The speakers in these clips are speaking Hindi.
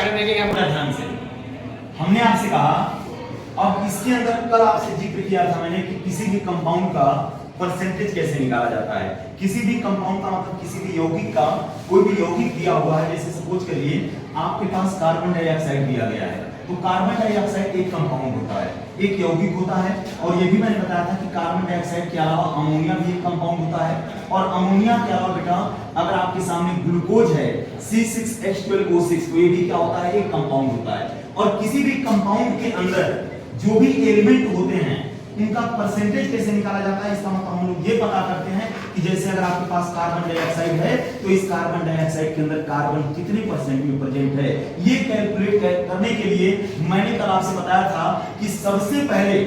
आगे देखेंगे हम ध्यान से। हमने आपसे कहा, अब इसके अंदर कल आपसे जिक्र किया था मैंने कि किसी भी कंपाउंड का परसेंटेज कैसे निकाला जाता है। किसी भी कंपाउंड का मतलब किसी भी यौगिक का कोई भी यौगिक दिया हुआ है, जैसे सपोज करिए आपके पास कार्बन डाइऑक्साइड दिया गया है, तो कार्बन डाइऑक्साइड एक कंपाउंड होता है, एक यौगिक होता है। और ये भी मैंने बताया था कि कार्बन डाइऑक्साइड के अलावा अमोनिया भी एक कंपाउंड होता है। और अमोनिया के अलावा बेटा अगर आपके सामने ग्लूकोज है C6H12O6, तो ये भी क्या होता है, एक कंपाउंड होता है। और किसी भी कंपाउंड के अंदर जो भी एलिमेंट होते हैं उनका परसेंटेज कैसे निकाला जाता है, इसका मतलब हम लोग ये पता करते हैं कि जैसे अगर आपके पास कार्बन डाइऑक्साइड है तो इस कार्बन डाइऑक्साइड के अंदर कार्बन कितने परसेंट में प्रेजेंट है, ये कैलकुलेट करने के लिए मैंने कल आपसे बताया था कि सबसे पहले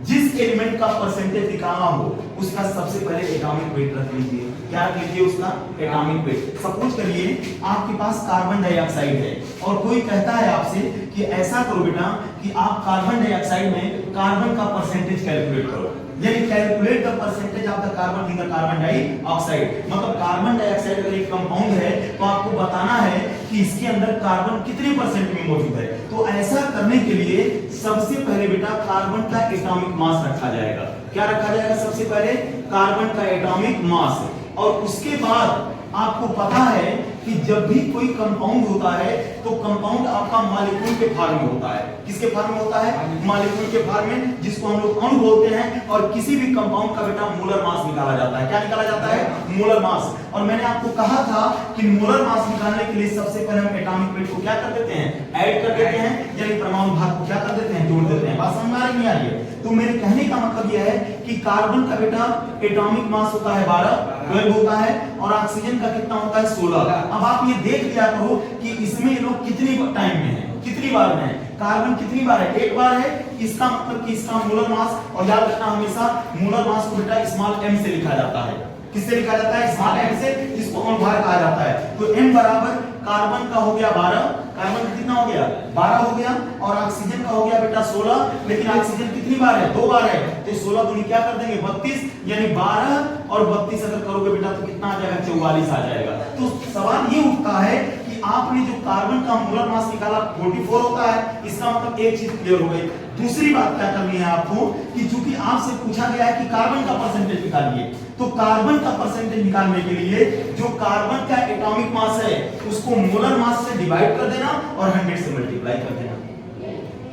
जिस एलिमेंट का परसेंटेज निकालना हो उसका सबसे पहले एटॉमिक वेट रख लीजिए। क्या रख लीजिए, उसका एटॉमिक वेट। सपोज करिए आपके पास कार्बन डाइऑक्साइड है और कोई कहता है आपसे कि ऐसा करो बेटा कि आप कार्बन डाइऑक्साइड में कार्बन का परसेंटेज कैलकुलेट करो, यानी calculate the percentage of the carbon in the carbon dioxide. मतलब कार्बन डाइऑक्साइड अगर एक कंपाउंड है तो आपको बताना है कि इसके अंदर कार्बन कितने परसेंट में मौजूद है। तो ऐसा करने के लिए सबसे पहले बेटा कार्बन का एटॉमिक मास रखा जाएगा। क्या रखा जाएगा, सबसे पहले कार्बन का एटॉमिक मास। और उसके बाद आपको पता है कि जब भी कोई कंपाउंड होता है तो कंपाउंड आपका मॉलिक्यूल के फॉर्म में होता है। किसके फॉर्म में होता है, मॉलिक्यूल के फॉर्म में, जिसको हम लोग अणु बोलते हैं। और किसी भी कंपाउंड का बेटा मोलर मास निकाला जाता है। क्या निकाला जाता है, मोलर मास। और मैंने आपको कहा था कि मोलर मास निकालने के लिए सबसे पहले हम एटॉमिक वेट को क्या कर देते हैं, ऐड कर देते हैं, यानी परमाणु भार को क्या कर देते हैं, जोड़ देते हैं। बात समझ में आ रही नहीं आ रही है? तो मेरे कहने का मतलब यह है कि कार्बन का बेटा एटॉमिक मास होता है 12 होता है, और ऑक्सीजन का कितना होता है 16। अब आप ये देख लिया करो कि इसमें ये लोग कितनी टाइम में है, कितनी बार में है। कार्बन कितनी बार है, एक बार है। इसका मतलब कि इसका मोलर मास, और याद रखना हमेशा मोलर मास को बेटा स्मॉल m से लिखा जाता है। किससे लिखा जाता है, स्मॉल m से, जिसको अणुभार कहा जाता है। तो m बराबर कार्बन का हो गया 12, कार्बन का कितना हो गया 12 हो गया, और ऑक्सीजन का हो गया बेटा 16। लेकिन ऑक्सीजन कितनी बार है, 2 बार है, तो 16 दूनी क्या कर देंगे 32, यानी 12 और 32 अगर करोगे बेटा तो कितना आ जाएगा, 44 आ जाएगा। तो सवाल ये उठता है कि आपने जो कार्बन का मोलर मास निकाला 44 होता है, इसका मतलब एक चीज क्लियर हो गई। दूसरी बात क्या करनी है आपको कि चूंकि आपसे पूछा गया है कि कार्बन का परसेंटेज निकालिए, तो कार्बन का परसेंटेज निकालने के लिए जो कार्बन का एटॉमिक मास है उसको मोलर मास से डिवाइड कर देना और 100 से मल्टीप्लाई कर देना।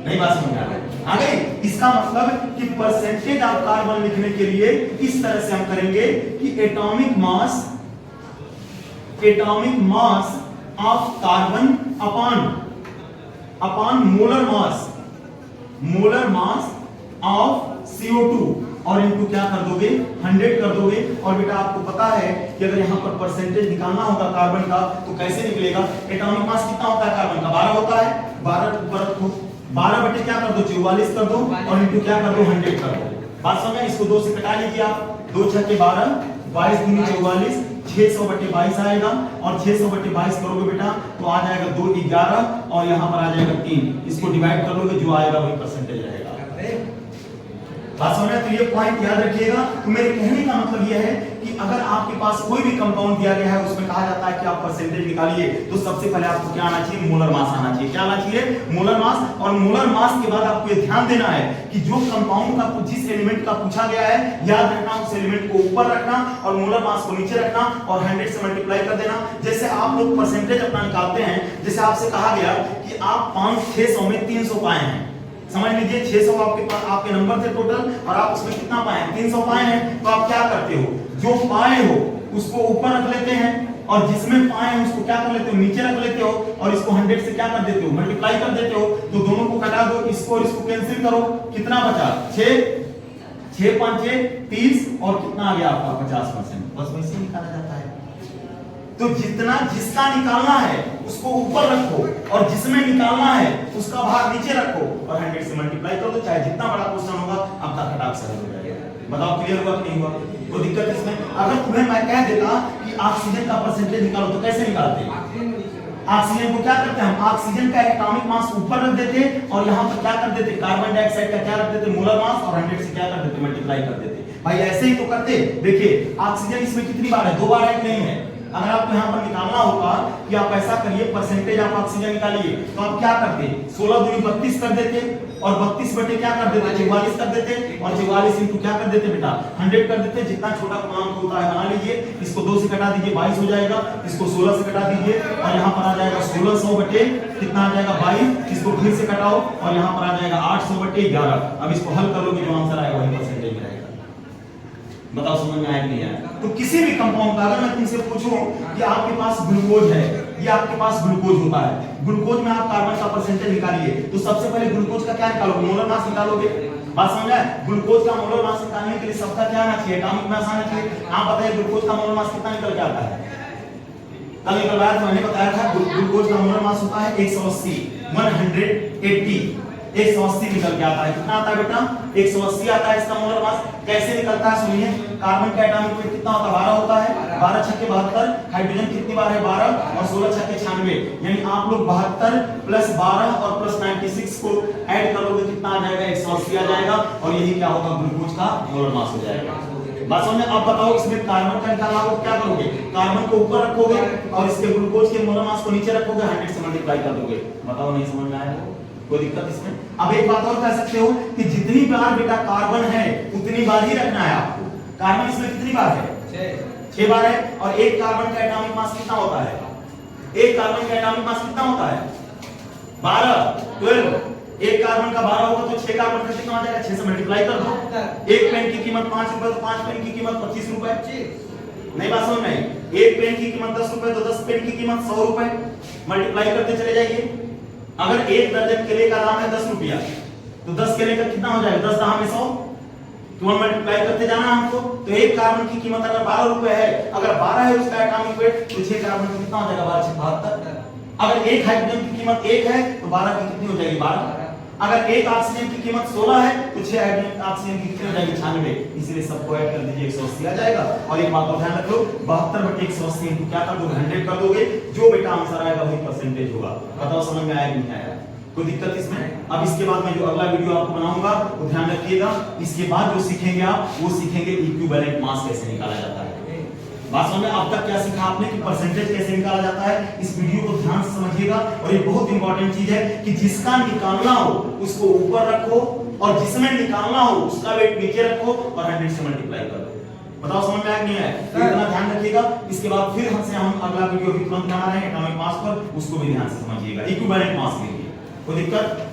नहीं बात समझ आ गई? इसका मतलब कि परसेंटेज ऑफ कार्बन लिखने के लिए इस तरह से हम करेंगे कि atomic mass of carbon upon molar mass of CO2 और इनको क्या कर दोगे, 100 कर दोगे। और बेटा आपको पता है कि अगर यहाँ पर परसेंटेज निकालना होगा कार्बन का तो कैसे निकलेगा, एटॉमिक मास कितना होता है कार्बन का 12 होता है, 12 बटे क्या कर दो 44 कर दो, और इनको क्या कर दो 100 कर दो। बात समझ में? इसको 2 से कटा लीजिए आप, 2 6 के 12, 22 दूनी 44, 600 बटे 22 आएगा, और 600 बटे 22 करोगे बेटा तो आ जाएगा 2 11, और यहाँ पर आ जाएगा 3। इसको डिवाइड कर लोगे, जो आएगा वही परसेंटेज रहेगा। बात समझ में? तो ये पॉइंट याद रखिएगा। तो मेरे कहने का मतलब यह है कि अगर आपके पास कोई भी कंपाउंड दिया गया है उसमें कहा जाता है कि आप परसेंटेज निकालिए, तो सबसे पहले आपको क्या आना चाहिए, मोलर मास आना चाहिए। क्या आना चाहिए, मोलर मास। और मोलर मास के बाद आपको ये ध्यान देना है कि जो कंपाउंड का जिस एलिमेंट का पूछा गया है, याद रखना उस एलिमेंट को ऊपर रखना और मोलर मास को नीचे रखना और 100 से मल्टीप्लाई कर देना। जैसे आप लोग परसेंटेज अपना निकालते हैं, जैसे आपसे कहा गया कि आप 600 में 300 पाए हैं, समझ लीजिए 600 आपके पास आपके नंबर थे टोटल, और आप उसमें कितना पाए, 300 पाए हैं। तो आप क्या करते हो, जो पाए हो उसको ऊपर रख लेते हैं, और जिसमें पाए हैं उसको क्या कर लेते हो, नीचे रख लेते हो, और इसको 100 से क्या कर देते हो, मल्टीप्लाई कर देते हो। तो दोनों को कटा दो, इसको और इसको कैंसिल करो, कितना बचा 6 5 30, और कितना आ गया आपका 50%। बस वैसे निकाला जाता है। तो जितना जिसका निकालना है उसको ऊपर रखो, और जिसमें निकालना है उसका भाग नीचे रखो, और 100 से मल्टीप्लाई कर दो। चाहे जितना बड़ा क्वेश्चन होगा आपका कट ऑफ सरल हो जाएगा। बताओ क्लियर हुआ कि नहीं हुआ? कोई दिक्कत इसमें? अगर तुम्हें मैं कह देता कि ऑक्सीजन का परसेंटेज निकालो तो कैसे निकालते हैं? ऑक्सीजन को क्या करते हैं हम, ऑक्सीजन का एटॉमिक मास ऊपर रख देते, और यहाँ पर क्या कर देते, कार्बन डाइऑक्साइड का क्या रख देते, मोलर मास, और 100 से क्या कर देते, मल्टीप्लाई कर देते। भाई ऐसे ही तो करते। देखिए ऑक्सीजन इसमें कितनी बार है, 2 बार है कि नहीं है? अगर आपको यहाँ पर निकालना होता कि आप ऐसा करिए परसेंटेज ऑफ ऑक्सीजन निकालिए, तो आप क्या करते? 16 दूनी 32 कर देते और 32 बटे क्या कर देते? 44 कर देते और 44 इंटू क्या कर देते बेटा? 100 कर देते। जितना छोटा पूर्णांक होता है बना लीजिए, इसको 2 से कटा दीजिए 22 हो जाएगा, इसको 16 से कटा दीजिए और यहाँ पर आ जाएगा 1600 बटे कितना आ जाएगा 22, इसको फिर से कटाओ और यहाँ पर आ जाएगा 800 बटे 11। अब इसको हल करोगे जो आंसर आएगा वही परसेंटेज में रहेगा। बताओ समझ में आया कि नहीं आया? तो किसी भी कंपाउंड का अगर मैं तुमसे पूछूं कि आपके पास ग्लूकोज है, ये आपके पास ग्लूकोज होता है, ग्लूकोज में आप कार्बन का परसेंटेज निकालिए, तो सबसे पहले ग्लूकोज का क्या निकालोगे? मोलर मास निकालोगे। बात समझ आए? ग्लूकोज का मोलर मास निकालने के लिए सबका क्या आना चाहिए? एटॉमिक मास आना चाहिए। आप बताइए ग्लूकोज का मोलर मास कितना निकल के आता है? कल निकलवाया था, मैंने बताया था ग्लूकोज का मोलर मास होता है 180 180 निकल के आता है। कितना आता है बेटा? 180 आता है इसका मोलर मास। कैसे निकलता है सुनिए। कार्बन का एटॉमिक वेट कितना होता है? 12 होता है। 12 छक्के 72। हाइड्रोजन कितनी बार है? 12 और 16 छक्के 96। यानी आप लोग 72 प्लस 12 और प्लस 96 को ऐड करोगे कितना आ जाएगा? 180 आ जाएगा और यही क्या होगा? ग्लूकोज का मोलर मास हो जाएगा। बात समझ में? अब बताओ इसमें कार्बन का निकालना हो क्या करोगे? कार्बन को ऊपर रखोगे और इसके ग्लूकोज के मोलर मास को नीचे रखोगे, 100 से मल्टीप्लाई कर दोगे। बताओ नहीं समझ में आया? कोई दिक्कत इसमें? अब एक बात और कह सकते हो कि जितनी बार बेटा कार्बन है उतनी बार ही रखना है आपको। कार्बन इसमें कितनी बार है? 6 बार है। और एक कार्बन का एटॉमिक मास कितना होता है? एक कार्बन का एटॉमिक मास कितना होता है? 12 एक कार्बन का 12 होगा तो 6 कार्बन का कितना हो जाएगा? 6 से मल्टीप्लाई कर दो। एक पेन की कीमत 5 रुपए तो 5 पेन की कीमत 25 रुपए। नहीं बात समझ में? एक पेन की कीमत 10 रुपए तो 10 पेन की कीमत 100 रुपए। मल्टीप्लाई करते चले जाइए। अगर एक दर्जन केले का दाम है 10 रुपया तो 10 केले का कितना हो जाएगा? 10 दाम में 100। तो हम मल्टीप्लाई करते जाना हमको। तो एक कार्बन की कीमत अगर 12 रुपए है, अगर 12 है उसका एटॉमिक वेट, तो 6 कार्बन का कितना हो जाएगा? 12 6 72। अगर एक हाइड्रोजन की कीमत 1 है तो 12 की कितनी हो जाएगी? 12। अगर एक ऑक्सीजन की कीमत 16 है तो 6 हाइड्रोजन ऑक्सीजन की कितनी हो जाएगी? 96। इसलिए सबको ऐड कर दीजिए 180 आ जाएगा। और एक बात और ध्यान रख लो, 72 बटे 180 इनटू क्या कर दोगे? 100 कर दोगे। जो बेटा आंसर आएगा वही परसेंटेज होगा। बताओ समझ में आया कि नहीं आया? कोई दिक्कत इसमें? अब इसके बाद मैं जो अगला वीडियो आपको बनाऊंगा वो ध्यान रखिएगा। इसके बाद जो सीखेंगे आप वो सीखेंगे इक्विवेलेंट मास कैसे निकाला जाता है। बात समझ में? अब तक क्या सीखा आपने कि परसेंटेज कैसे निकाला जाता है? इस वीडियो को ध्यान से समझिएगा और ये बहुत इंपॉर्टेंट चीज है कि जिसका निकालना हो उसको ऊपर रखो और जिसमें निकालना हो उसका वेट नीचे रखो और 100 से मल्टीप्लाई कर दो। बताओ समझ में आया कि नहीं आया? तो इतना ध्यान रखिएगा। इसके बाद फिर हम अगला वीडियो भी तुरंत बना रहे हैं एटॉमिक मास पर, उसको भी ध्यान से समझिएगा। इक्विवेलेंट मास के लिए कोई दिक्कत?